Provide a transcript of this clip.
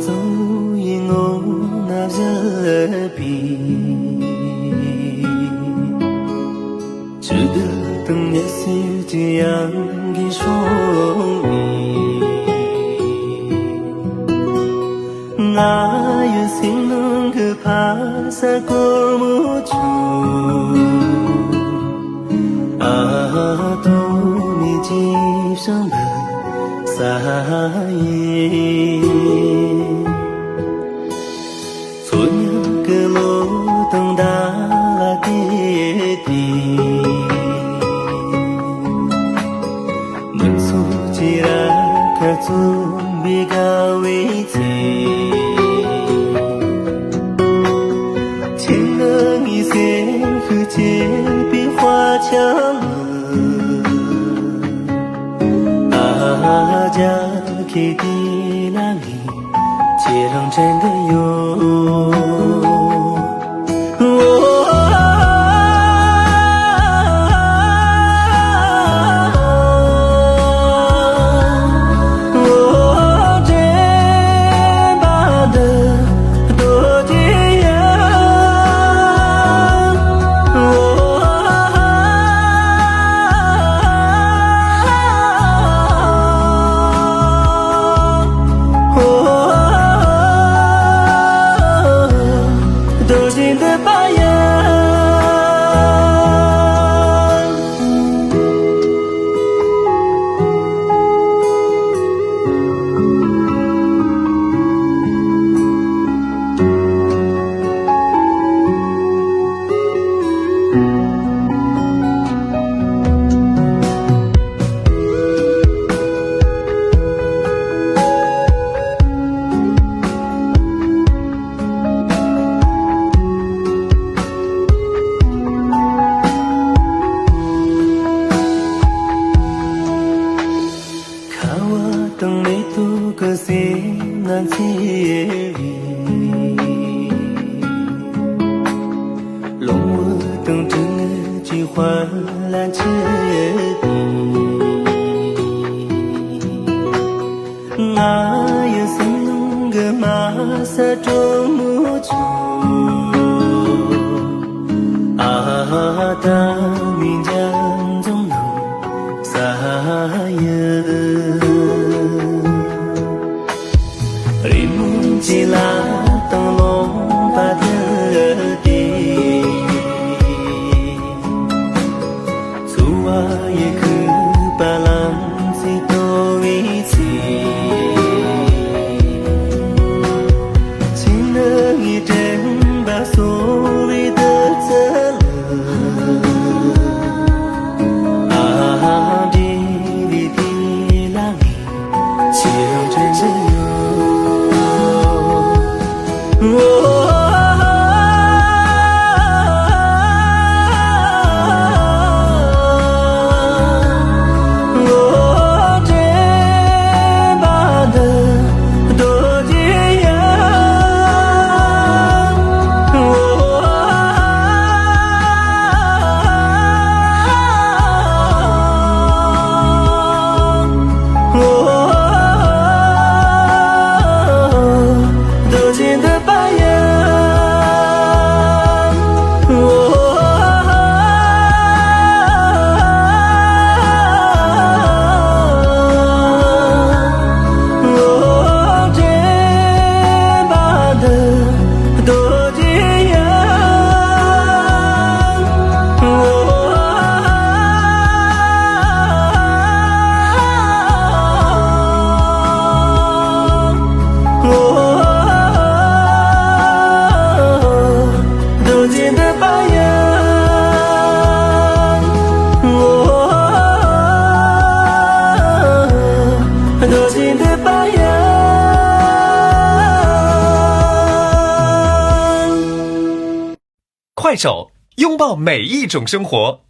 dối ngô na giờ bì chưa được từng nhớ siêu chỉ ăn ghi xuống ngài xin nương cứ phá sa cor mu chu tu mi chi sang bờ sa ye xuân cứ lô từng đá tê tê mình su chỉ ra cả tu bị cao vị thế thiên ngơ nghĩ sẽ cứ chế bị hoa chẳng家给的那里，街上真的有。等你渡个西南千里，龙我等着几花兰切地，我也是弄个马萨中木球，大民间总能撒野。chỉ là tầng lông và thơ đi dù ai cứ ba làm gì tôi chỉ nỡ nghĩ trên ba số vì tớ chớ lờ đi vì thì là nghĩ chỉ lòng trên giấy快手，拥抱每一种生活。